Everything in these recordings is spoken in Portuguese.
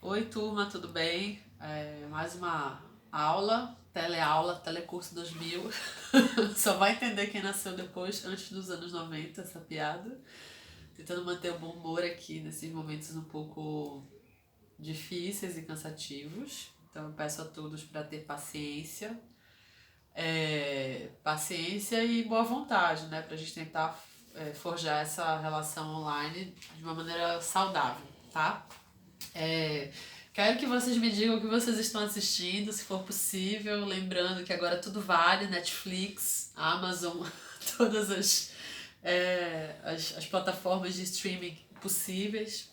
Oi, turma, tudo bem? Mais uma aula, teleaula, Telecurso 2000. Só vai entender quem nasceu depois, antes dos anos 90, essa piada. Tentando manter o bom humor aqui nesses momentos um pouco difíceis e cansativos. Então eu peço a todos para ter paciência. Paciência e boa vontade, né? Pra gente tentar forjar essa relação online de uma maneira saudável, tá? É, Quero que vocês me digam o que vocês estão assistindo, se for possível. Lembrando que agora tudo vale, Netflix, Amazon, todas as plataformas de streaming possíveis.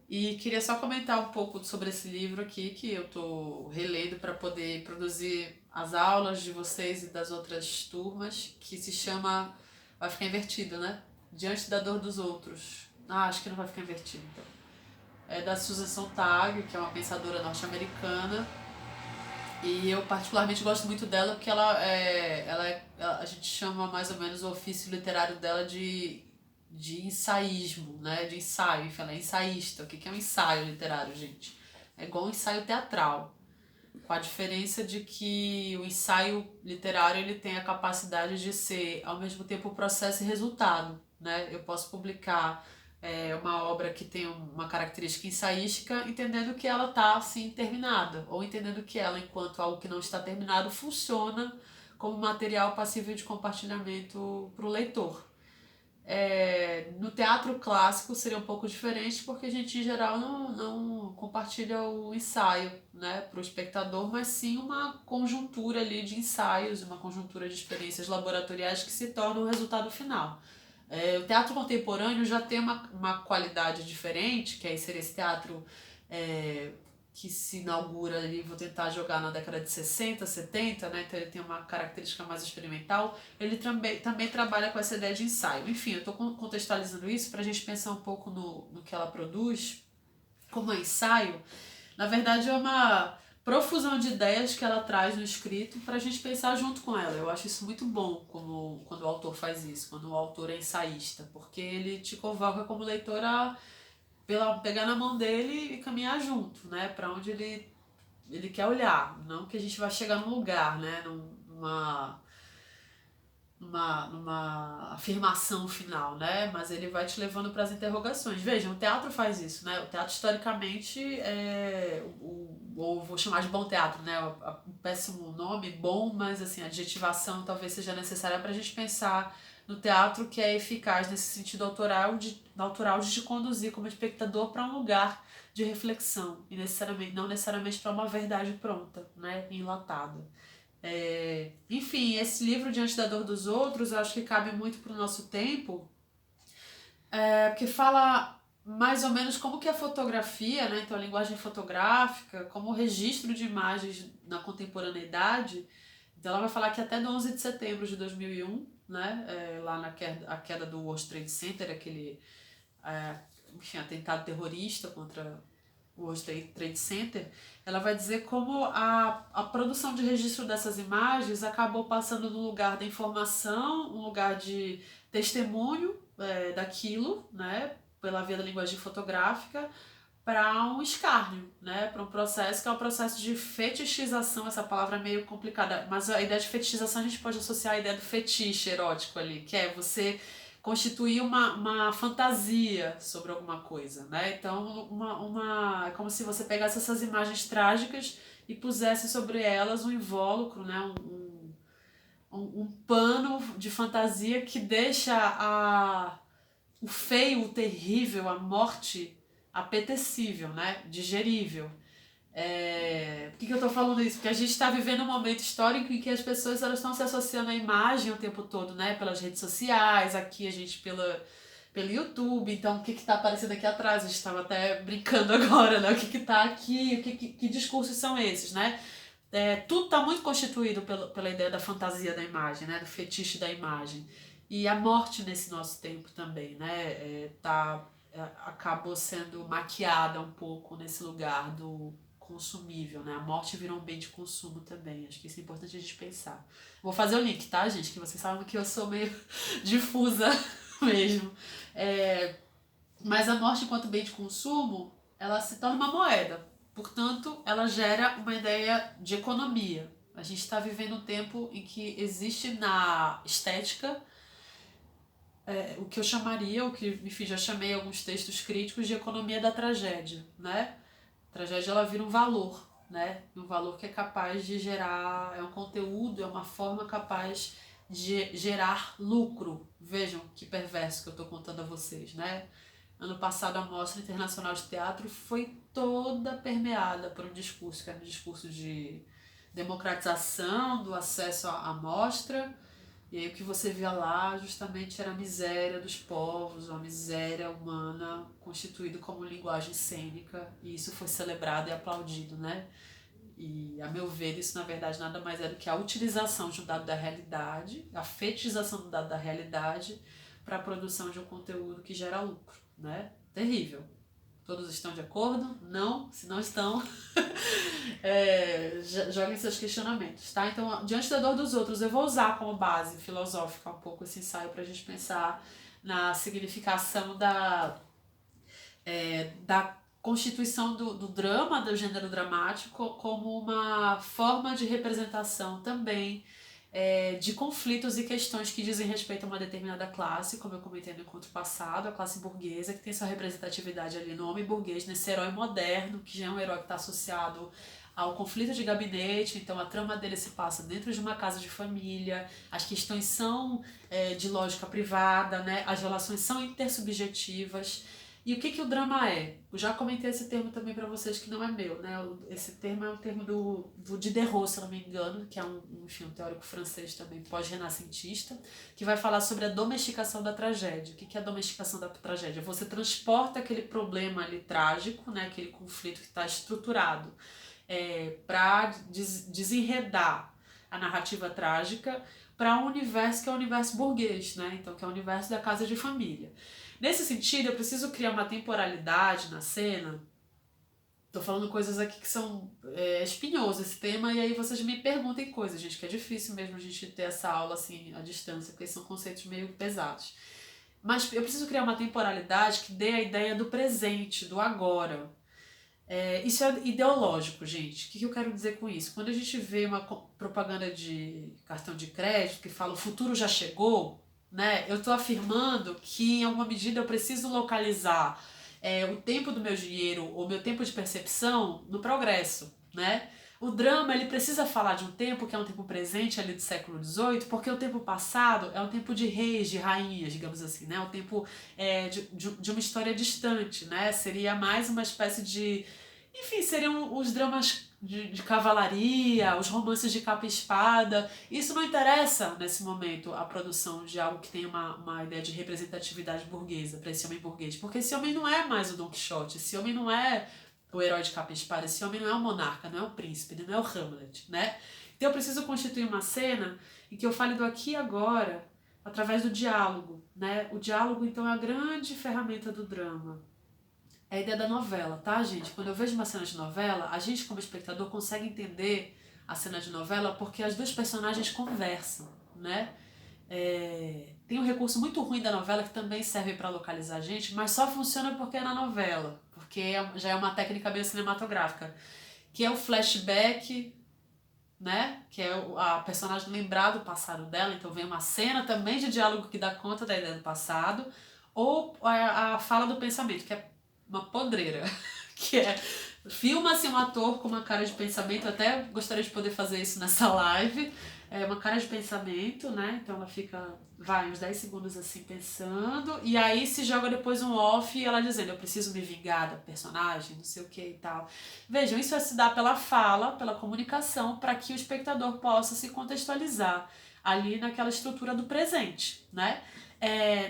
E queria só comentar um pouco sobre esse livro aqui que eu tô relendo para poder produzir as aulas de vocês e das outras turmas, que se chama. Vai ficar invertido, né? Diante da dor dos outros. Ah, acho que não vai ficar invertido então. É da Susan Sontag, que é uma pensadora norte-americana. E eu particularmente gosto muito dela porque a gente chama mais ou menos o ofício literário dela de ensaísmo, né? De ensaio, enfim, ela é ensaísta. O que é um ensaio literário, gente? É igual um ensaio teatral, com a diferença de que o ensaio literário ele tem a capacidade de ser ao mesmo tempo processo e resultado, né? Eu posso publicar uma obra que tem uma característica ensaística, entendendo que ela está assim terminada, ou entendendo que ela, enquanto algo que não está terminado, funciona como material passível de compartilhamento para o leitor. No teatro clássico seria um pouco diferente, porque a gente em geral não compartilha o ensaio, né, para o espectador, mas sim uma conjuntura ali de ensaios, uma conjuntura de experiências laboratoriais que se tornam o resultado final. O teatro contemporâneo já tem uma qualidade diferente, que aí seria esse teatro é, que se inaugura ali, vou tentar jogar na década de 60, 70, né? Então ele tem uma característica mais experimental. Ele também trabalha com essa ideia de ensaio. Enfim, eu estou contextualizando isso para a gente pensar um pouco no que ela produz como ensaio. Na verdade, é uma profusão de ideias que ela traz no escrito para a gente pensar junto com ela. Eu acho isso muito bom quando o autor faz isso, quando o autor é ensaísta, porque ele te convoca como leitor a pegar na mão dele e caminhar junto, né? Para onde ele quer olhar. Não que a gente vai chegar num lugar, né? Numa afirmação final, né? Mas ele vai te levando para as interrogações. Vejam, o teatro faz isso, né? O teatro historicamente ou vou chamar de bom teatro, né? Um péssimo nome, bom, mas assim, a adjetivação talvez seja necessária para a gente pensar no teatro que é eficaz nesse sentido autoral de te conduzir como espectador para um lugar de reflexão e não necessariamente para uma verdade pronta, né? Enlatada. Enfim, esse livro Diante da Dor dos Outros, eu acho que cabe muito para o nosso tempo, porque fala mais ou menos como que a fotografia, né, então a linguagem fotográfica, como o registro de imagens na contemporaneidade. Então ela vai falar que até do 11 de setembro de 2001, né, lá a queda do World Trade Center, aquele enfim, atentado terrorista contra o World Trade Center, ela vai dizer como a produção de registro dessas imagens acabou passando do lugar da informação, um lugar de testemunho daquilo, né, pela via da linguagem fotográfica, para um escárnio, né, para um processo que é um processo de fetichização. Essa palavra é meio complicada, mas a ideia de fetichização a gente pode associar a ideia do fetiche erótico ali, que é você constituir uma fantasia sobre alguma coisa, né? Então, é como se você pegasse essas imagens trágicas e pusesse sobre elas um invólucro, né? Um pano de fantasia que deixa o feio, o terrível, a morte apetecível, né? Digerível. Por que eu tô falando isso? Porque a gente está vivendo um momento histórico em que as pessoas elas estão se associando à imagem o tempo todo, né? Pelas redes sociais, aqui a gente pelo YouTube. Então, o que está aparecendo aqui atrás? A gente estava até brincando agora, né? O que está aqui? Que discursos são esses, né? Tudo está muito constituído pela ideia da fantasia da imagem, né? Do fetiche da imagem. E a morte nesse nosso tempo também, né? Acabou sendo maquiada um pouco nesse lugar do consumível, né? A morte virou um bem de consumo também. Acho que isso é importante a gente pensar. Vou fazer o link, tá, gente? Que vocês sabem que eu sou meio difusa mesmo. Mas a morte enquanto bem de consumo, ela se torna uma moeda. Portanto, ela gera uma ideia de economia. A gente está vivendo um tempo em que existe na estética o que eu chamaria, o que, enfim, já chamei alguns textos críticos de economia da tragédia, né? A tragédia, ela vira um valor, né? Um valor que é capaz de gerar, é um conteúdo, é uma forma capaz de gerar lucro. Vejam que perverso que eu estou contando a vocês, né? Ano passado a Mostra Internacional de Teatro foi toda permeada por um discurso, que era um discurso de democratização do acesso à mostra, e aí o que você via lá justamente era a miséria dos povos, a miséria humana constituída como linguagem cênica, e isso foi celebrado e aplaudido, né? E, a meu ver, isso na verdade nada mais é do que a utilização de um dado da realidade, a fetichização do dado da realidade para a produção de um conteúdo que gera lucro, né? Terrível. Todos estão de acordo? Não? Se não estão, joguem seus questionamentos, tá? Então, diante da dor dos outros, eu vou usar como base filosófica um pouco esse ensaio para a gente pensar na significação da constituição do drama, do gênero dramático, como uma forma de representação também de conflitos e questões que dizem respeito a uma determinada classe, como eu comentei no encontro passado, a classe burguesa, que tem sua representatividade ali no homem burguês, nesse herói moderno, que já é um herói que está associado ao conflito de gabinete, então a trama dele se passa dentro de uma casa de família, as questões são de lógica privada, né? As relações são intersubjetivas. E o que o drama é? Eu já comentei esse termo também para vocês que não é meu, né? Esse termo é um termo do Diderot, se eu não me engano, que é um teórico francês também, pós-renascentista, que vai falar sobre a domesticação da tragédia. O que é a domesticação da tragédia? Você transporta aquele problema ali trágico, né? Aquele conflito que está estruturado, para desenredar a narrativa trágica para um universo que é o universo burguês, né? Então, que é o universo da casa de família. Nesse sentido, eu preciso criar uma temporalidade na cena. Tô falando coisas aqui que são espinhosas esse tema, e aí vocês me perguntem coisas, gente, que é difícil mesmo a gente ter essa aula assim à distância, porque são conceitos meio pesados. Mas eu preciso criar uma temporalidade que dê a ideia do presente, do agora. Isso é ideológico, gente. O que eu quero dizer com isso? Quando a gente vê uma propaganda de cartão de crédito que fala o futuro já chegou, né? Eu estou afirmando que em alguma medida eu preciso localizar o tempo do meu dinheiro ou meu tempo de percepção no progresso, né? O drama ele precisa falar de um tempo que é um tempo presente ali do século XVIII, porque o tempo passado é um tempo de reis, de rainhas, digamos assim, né? Um tempo de uma história distante, né? Seria mais uma espécie de... Enfim, seriam os dramas de cavalaria, os romances de capa e espada. Isso não interessa, nesse momento, a produção de algo que tem uma ideia de representatividade burguesa para esse homem burguês. Porque esse homem não é mais o Don Quixote, esse homem não é o herói de capa e espada, esse homem não é o monarca, não é o príncipe, ele não é o Hamlet, né? Então eu preciso constituir uma cena em que eu fale do aqui e agora através do diálogo, né? O diálogo, então, é a grande ferramenta do drama. É a ideia da novela, tá, gente? Quando eu vejo uma cena de novela, a gente, como espectador, consegue entender a cena de novela porque as duas personagens conversam, né? Tem um recurso muito ruim da novela que também serve para localizar a gente, mas só funciona porque é na novela, porque já é uma técnica bem cinematográfica, que é o flashback, né? Que é a personagem lembrar do passado dela, então vem uma cena também de diálogo que dá conta da ideia do passado, ou a fala do pensamento, que é uma podreira, que filma-se um ator com uma cara de pensamento, até gostaria de poder fazer isso nessa live, uma cara de pensamento, né? Então ela fica, uns 10 segundos assim pensando, e aí se joga depois um off e ela dizendo, eu preciso me vingar da personagem, não sei o que e tal. Vejam, isso se dá pela fala, pela comunicação, para que o espectador possa se contextualizar ali naquela estrutura do presente, né?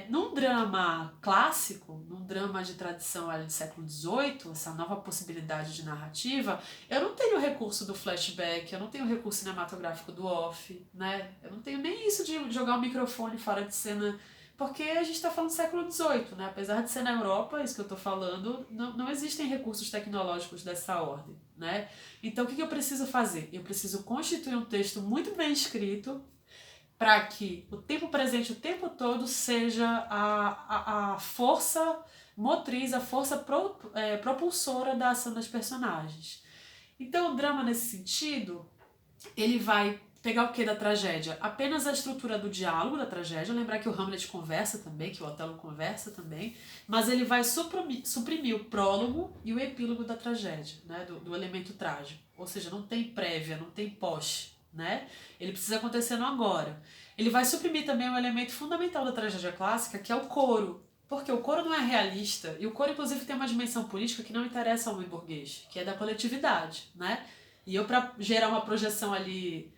Num drama clássico, num drama de tradição ali do século XVIII, essa nova possibilidade de narrativa, eu não tenho o recurso do flashback, eu não tenho o recurso cinematográfico do off, né? Eu não tenho nem isso de jogar o microfone fora de cena, porque a gente está falando do século XVIII, né? Apesar de ser na Europa, isso que eu estou falando, não existem recursos tecnológicos dessa ordem, né? Então o que eu preciso fazer? Eu preciso constituir um texto muito bem escrito, para que o tempo presente o tempo todo seja a força motriz, a força propulsora da ação das personagens. Então o drama nesse sentido, ele vai pegar o que da tragédia? Apenas a estrutura do diálogo da tragédia, lembrar que o Hamlet conversa também, que o Otelo conversa também, mas ele vai suprimir o prólogo e o epílogo da tragédia, né? do elemento trágico. Ou seja, não tem prévia, não tem pós, né? Ele precisa acontecer no agora. Ele vai suprimir também um elemento fundamental da tragédia clássica, que é o coro. Porque o coro não é realista, e o coro, inclusive, tem uma dimensão política que não interessa ao homem burguês, que é da coletividade, né? E eu, para gerar uma projeção ali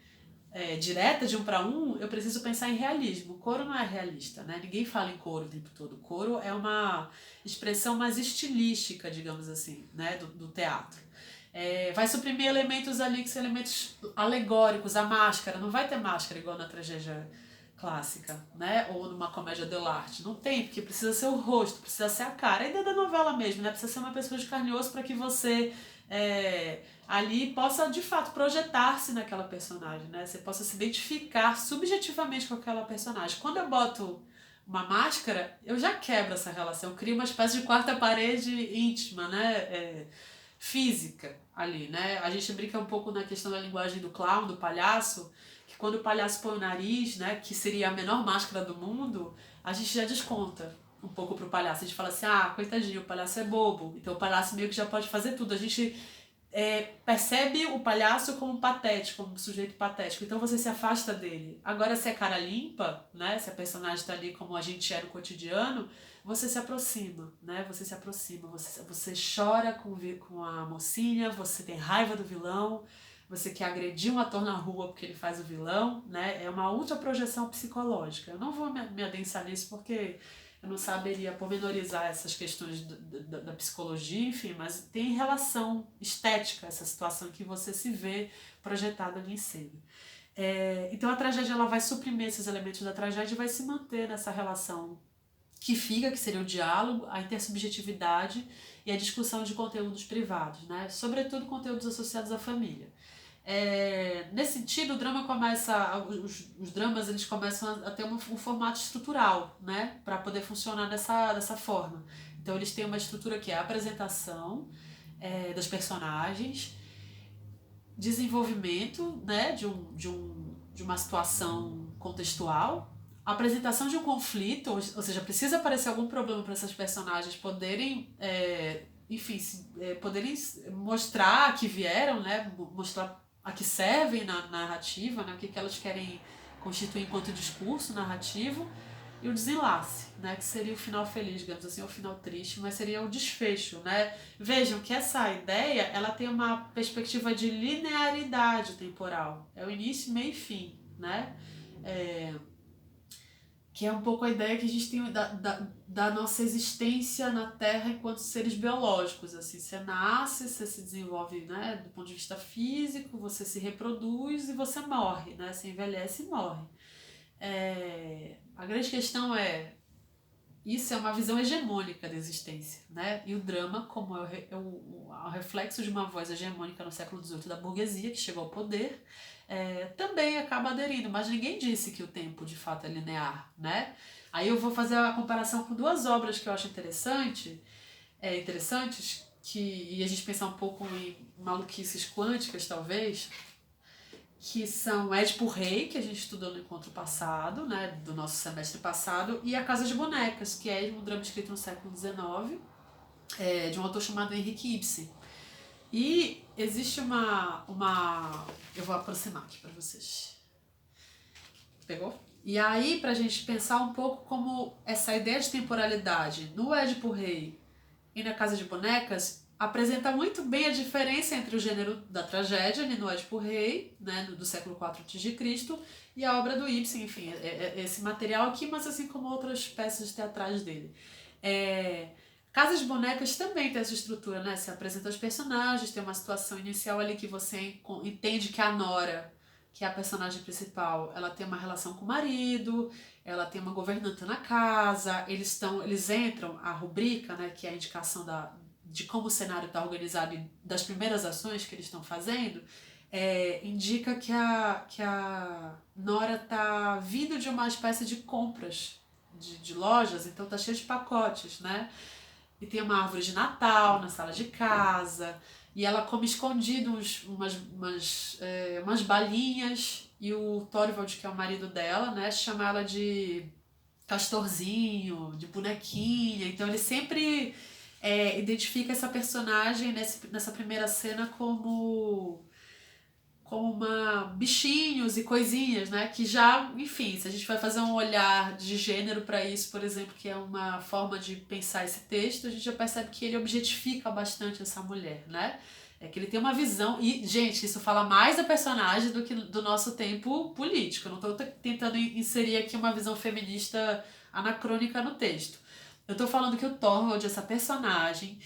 direta de um para um, eu preciso pensar em realismo. O coro não é realista, né? Ninguém fala em coro o tempo todo. O coro é uma expressão mais estilística, digamos assim, né? do teatro. Vai suprimir elementos ali que são elementos alegóricos, a máscara. Não vai ter máscara igual na tragédia clássica, né? Ou numa comédia dell'arte. Não tem, porque precisa ser o rosto, precisa ser a cara. Ainda da novela mesmo, né? Precisa ser uma pessoa de carne e osso para que você ali possa de fato projetar-se naquela personagem, né? Você possa se identificar subjetivamente com aquela personagem. Quando eu boto uma máscara, eu já quebro essa relação, eu crio uma espécie de quarta parede íntima, né? Física ali, né? A gente brinca um pouco na questão da linguagem do clown, do palhaço, que quando o palhaço põe o nariz, né, que seria a menor máscara do mundo, a gente já desconta um pouco pro palhaço. A gente fala assim, coitadinho, o palhaço é bobo, então o palhaço meio que já pode fazer tudo. A gente percebe o palhaço como patético, como um sujeito patético, então você se afasta dele. Agora, se é cara limpa, né, se a personagem está ali como a gente é no cotidiano, você se aproxima, né? Você se aproxima, você chora com a mocinha, você tem raiva do vilão, você quer agredir um ator na rua porque ele faz o vilão, né? É uma ultra projeção psicológica. Eu não vou me adensar nisso porque eu não saberia pormenorizar essas questões da psicologia, enfim, mas tem relação estética essa situação que você se vê projetada ali em cena. Então a tragédia ela vai suprimir esses elementos da tragédia e vai se manter nessa relação que fica, que seria o diálogo, a intersubjetividade e a discussão de conteúdos privados, né? Sobretudo conteúdos associados à família. Nesse sentido, o drama começa, os dramas eles começam a ter um formato estrutural, né? Para poder funcionar dessa forma. Então eles têm uma estrutura que é a apresentação das personagens, desenvolvimento, né? de uma situação contextual, a apresentação de um conflito, ou seja, precisa aparecer algum problema para essas personagens poderem, enfim, poderem mostrar que vieram, né, mostrar a que servem na narrativa, né, o que elas querem constituir enquanto discurso narrativo, e o desenlace, né, que seria o final feliz, digamos assim, ou o final triste, mas seria o desfecho, né? Vejam que essa ideia, ela tem uma perspectiva de linearidade temporal, é o início, meio e fim, né? Que é um pouco a ideia que a gente tem da nossa existência na Terra enquanto seres biológicos, assim, você nasce, você se desenvolve, né, do ponto de vista físico, você se reproduz e você morre, né, você envelhece e morre. A grande questão isso é uma visão hegemônica da existência, né? E o drama, como é o reflexo de uma voz hegemônica no século XVIII da burguesia, que chegou ao poder, também acaba aderindo, mas ninguém disse que o tempo de fato é linear, né? Aí eu vou fazer a comparação com duas obras que eu acho interessantes, e a gente pensar um pouco em maluquices quânticas, talvez, que são Édipo Rei, que a gente estudou no encontro passado, né, do nosso semestre passado, e A Casa de Bonecas, que é um drama escrito no século XIX, de um autor chamado Henrik Ibsen. E existe uma... Eu vou aproximar aqui para vocês. Pegou? E aí, pra gente pensar um pouco como essa ideia de temporalidade no Édipo Rei e na Casa de Bonecas apresenta muito bem a diferença entre o gênero da tragédia, ali no Édipo Rei, né, do século IV a.C., e a obra do Ibsen, enfim, esse material aqui, mas assim como outras peças teatrais dele. Casa de Bonecas também tem essa estrutura, né? Você apresenta os personagens, tem uma situação inicial ali que você entende que a Nora, que é a personagem principal, ela tem uma relação com o marido, ela tem uma governanta na casa, eles entram, a rubrica, né, que é a indicação de como o cenário está organizado e das primeiras ações que eles estão fazendo, indica que a Nora está vindo de uma espécie de compras de lojas, então tá cheio de pacotes, né? e tem uma árvore de Natal na sala de casa, e ela come escondido umas balinhas, e o Thorvald, que é o marido dela, né, chama ela de castorzinho, de bonequinha, então ele sempre identifica essa personagem nessa primeira cena como bichinhos e coisinhas, né? Que já, enfim, se a gente vai fazer um olhar de gênero para isso, por exemplo, que é uma forma de pensar esse texto, a gente já percebe que ele objetifica bastante essa mulher, né? É que ele tem uma visão. E, gente, isso fala mais da personagem do que do nosso tempo político. Eu não estou tentando inserir aqui uma visão feminista anacrônica no texto. Eu estou falando que o Thorvald, essa personagem,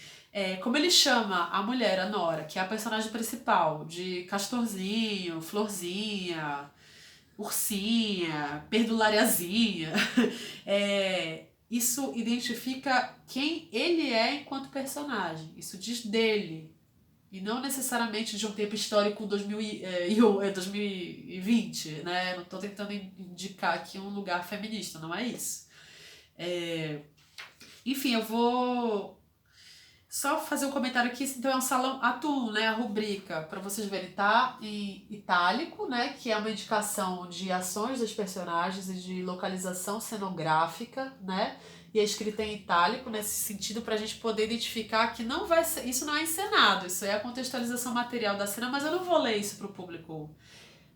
como ele chama a mulher, a Nora, que é a personagem principal, de Castorzinho, Florzinha, Ursinha, Perdulariazinha, isso identifica quem ele é enquanto personagem. Isso diz dele. E não necessariamente de um tempo histórico 2020, né? Não estou tentando indicar aqui um lugar feminista, não é isso. Enfim, eu vou só fazer um comentário aqui, então é um salão ato 1, né, a rubrica, para vocês verem, tá em itálico, né, que é uma indicação de ações dos personagens e de localização cenográfica, né, e é escrita em itálico nesse sentido para a gente poder identificar que não vai ser, isso não é encenado, isso é a contextualização material da cena, mas eu não vou ler isso para o público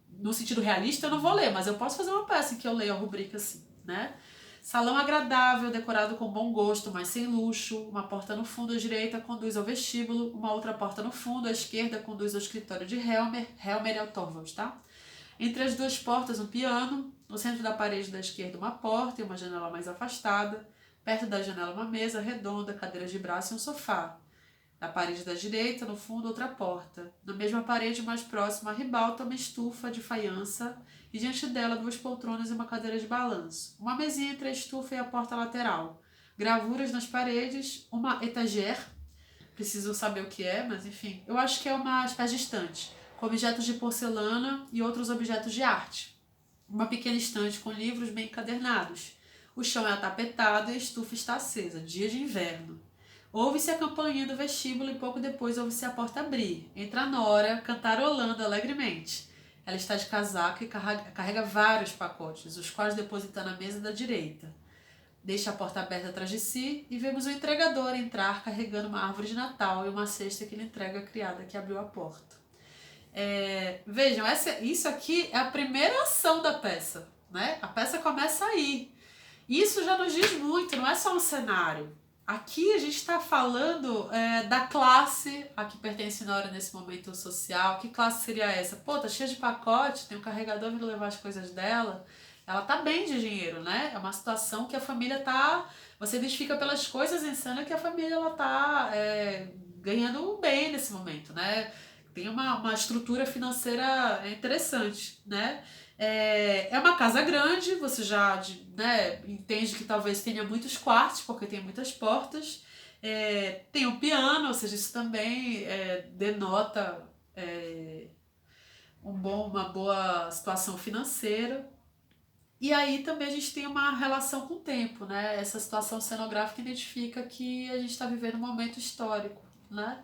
no sentido realista, eu não vou ler, mas eu posso fazer uma peça em que eu leio a rubrica assim, né. Salão agradável, decorado com bom gosto, mas sem luxo. Uma porta no fundo à direita conduz ao vestíbulo, uma outra porta no fundo à esquerda conduz ao escritório de Helmer. Helmer é o Thorvald, tá? Entre as duas portas, um piano. No centro da parede da esquerda, uma porta e uma janela mais afastada. Perto da janela, uma mesa redonda, cadeiras de braço e um sofá. Na parede da direita, no fundo, outra porta. Na mesma parede, mais próxima, a ribalta, uma estufa de faiança e diante dela 2 poltronas e uma cadeira de balanço. Uma mesinha entre a estufa e a porta lateral. Gravuras nas paredes, uma etagère. Preciso saber o que é, mas enfim. Eu acho que é uma espécie de estante, com objetos de porcelana e outros objetos de arte. Uma pequena estante com livros bem encadernados. O chão é atapetado e a estufa está acesa. Dia de inverno. Ouve-se a campainha do vestíbulo e pouco depois ouve-se a porta abrir. Entra a Nora, cantarolando alegremente. Ela está de casaco e carrega vários pacotes, os quais deposita na mesa da direita. Deixa a porta aberta atrás de si e vemos o entregador entrar carregando uma árvore de Natal e uma cesta que ele entrega à criada que abriu a porta. Vejam, isso aqui é a primeira ação da peça, né? A peça começa aí. Isso já nos diz muito, não é só um cenário. Aqui a gente está falando da classe a que pertence Nora nesse momento social. Que classe seria essa? Pô, tá cheia de pacote, tem um carregador vindo levar as coisas dela. Ela tá bem de dinheiro, né? É uma situação que a família tá... Você identifica pelas coisas em cena que a família ela tá ganhando bem nesse momento, né? Tem uma estrutura financeira interessante, né? É uma casa grande, você já entende que talvez tenha muitos quartos, porque tem muitas portas. Tem um piano, ou seja, isso também denota uma boa situação financeira. E aí também a gente tem uma relação com o tempo, né? Essa situação cenográfica identifica que a gente está vivendo um momento histórico, né?